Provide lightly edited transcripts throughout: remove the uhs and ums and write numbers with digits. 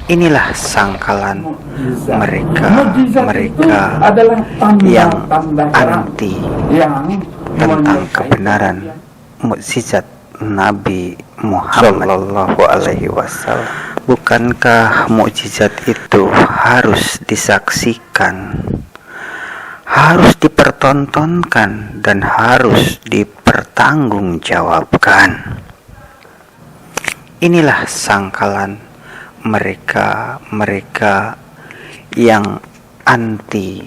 Inilah sangkalan mereka yang anti tentang kebenaran mukjizat Nabi Muhammad Shallallahu Alaihi Wasallam. Bukankah mukjizat itu harus disaksikan, harus dipertontonkan, dan harus dipertanggungjawabkan? Inilah sangkalan mereka yang anti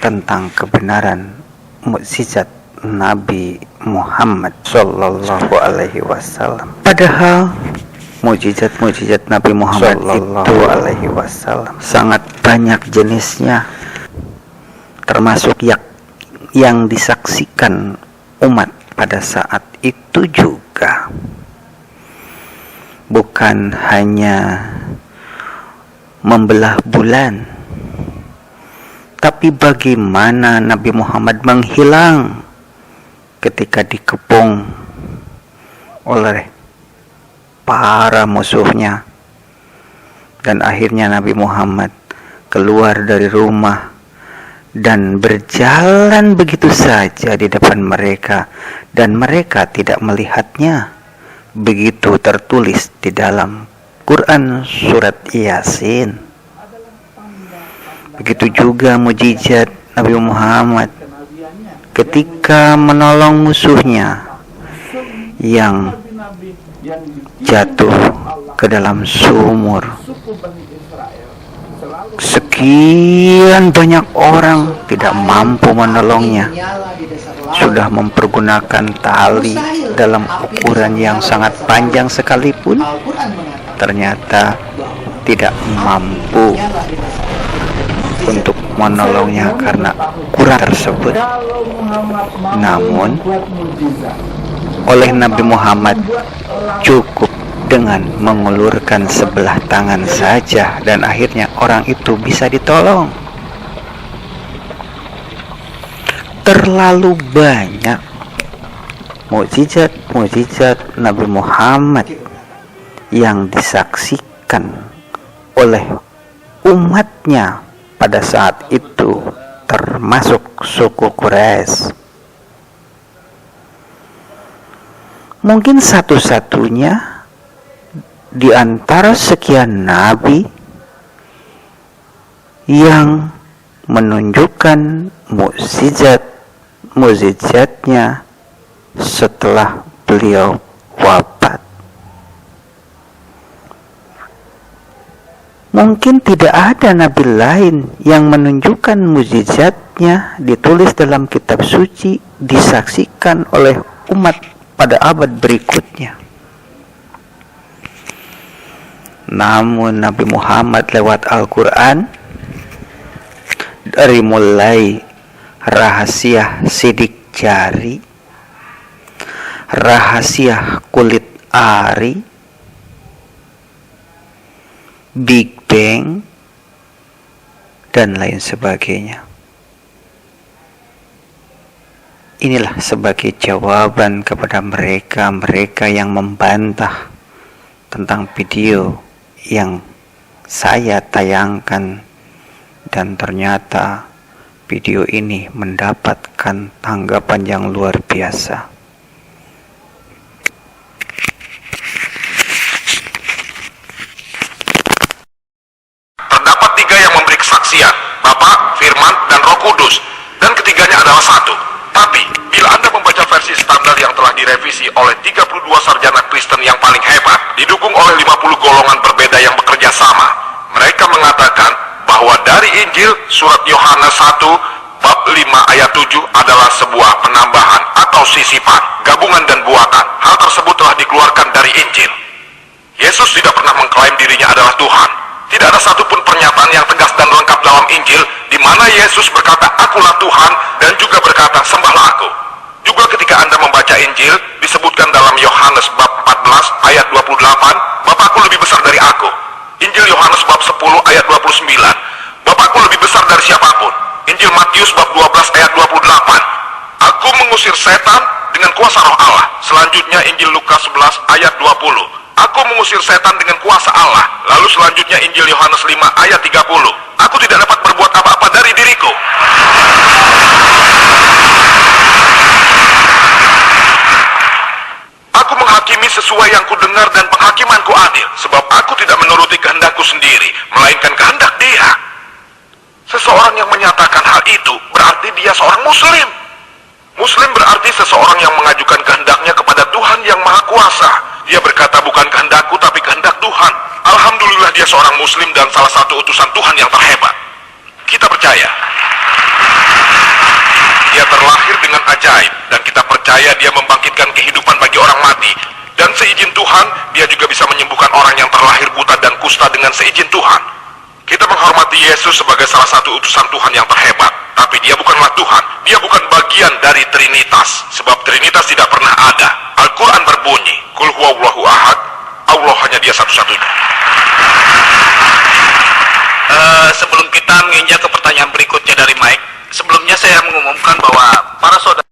tentang kebenaran mukjizat Nabi Muhammad Shallallahu Alaihi Wasallam. Padahal mukjizat Nabi Muhammad Shallallahu Alaihi Wasallam sangat banyak jenisnya, termasuk yang disaksikan umat pada saat itu juga. Bukan hanya membelah bulan, tapi bagaimana Nabi Muhammad menghilang ketika dikepung oleh para musuhnya, dan akhirnya Nabi Muhammad keluar dari rumah dan berjalan begitu saja di depan mereka, dan mereka tidak melihatnya. Begitu tertulis di dalam Quran surat Yasin. Begitu juga mukjizat Nabi Muhammad ketika menolong musuhnya yang jatuh ke dalam sumur. Sekian banyak orang tidak mampu menolongnya, sudah mempergunakan tali dalam ukuran yang sangat panjang sekalipun, ternyata tidak mampu untuk menolongnya karena kurang tersebut. Namun oleh Nabi Muhammad cukup dengan mengulurkan sebelah tangan saja, dan akhirnya orang itu bisa ditolong. Terlalu banyak mukjizat Nabi Muhammad yang disaksikan oleh umatnya pada saat itu, termasuk suku Quraisy. Mungkin satu-satunya di antara sekian nabi yang menunjukkan mukjizatnya setelah beliau wafat. Mungkin tidak ada nabi lain yang menunjukkan mukjizatnya ditulis dalam kitab suci, disaksikan oleh umat pada abad berikutnya. Namun Nabi Muhammad lewat Al-Quran, dari mulai rahasia sidik jari, rahasia kulit ari, Big Bang, dan lain sebagainya. Inilah sebagai jawaban kepada mereka yang membantah tentang video yang saya tayangkan, dan ternyata video ini mendapatkan tanggapan yang luar biasa. Terdapat 3 yang memberi kesaksian, Bapa, Firman, dan Roh Kudus, dan ketiganya adalah satu. Tapi bila Anda membaca versi standar yang telah direvisi oleh 32 sarjana Kristen yang paling hebat, didukung oleh 50 golongan berbeda yang bekerja sama, mereka mengatakan bahwa dari Injil surat Yohanes 1 bab 5 ayat 7 adalah sebuah penambahan atau sisipan, gabungan dan buatan. Hal tersebut telah dikeluarkan dari Injil. Yesus tidak pernah mengklaim dirinya adalah Tuhan. Tidak ada satupun pernyataan yang tegas dan lengkap dalam Injil di mana Yesus berkata, "Akulah Tuhan," dan juga berkata, "Sembahlah Aku." Juga ketika Anda membaca Injil, disebutkan dalam Yohanes bab 14 ayat 28, "Bapakku lebih besar dari Aku." Injil Yohanes bab 10 ayat 29, "Bapakku lebih besar dari siapapun." Injil Matius bab 12 ayat 28, "Aku mengusir setan dengan kuasa Roh Allah." Selanjutnya Injil Lukas 11 ayat 20, "Aku mengusir setan dengan kuasa Allah." Lalu selanjutnya sebagaimana Injil Yohanes 5 ayat 30. Aku tidak dapat berbuat apa-apa dari diriku. Aku menghakimi sesuai yang kudengar dan penghakimanku adil, sebab aku tidak menuruti kehendakku sendiri, melainkan kehendak Dia. Seseorang yang menyatakan hal itu berarti dia seorang Muslim. Muslim berarti seseorang yang mengajukan kehendaknya kepada Tuhan yang Maha Kuasa. Dia berkata, bukan kehendakku tapi kehendak Tuhan. Alhamdulillah dia seorang Muslim dan salah satu utusan Tuhan yang terhebat. Kita percaya dia terlahir dengan ajaib, dan kita percaya dia membangkitkan kehidupan bagi orang mati. Dan seizin Tuhan, dia juga bisa menyembuhkan orang yang terlahir buta dan kusta dengan seizin Tuhan. Kita menghormati Yesus sebagai salah satu utusan Tuhan yang terhebat. Tapi dia bukanlah Tuhan, dia bukan bagian dari Trinitas. Sebab Trinitas tidak pernah ada. Al-Quran berbunyi, Qul huwallahu ahad, Allah hanya dia satu-satunya. Sebelum kita menginjak ke pertanyaan berikutnya dari Mike, sebelumnya saya mengumumkan bahwa para saudara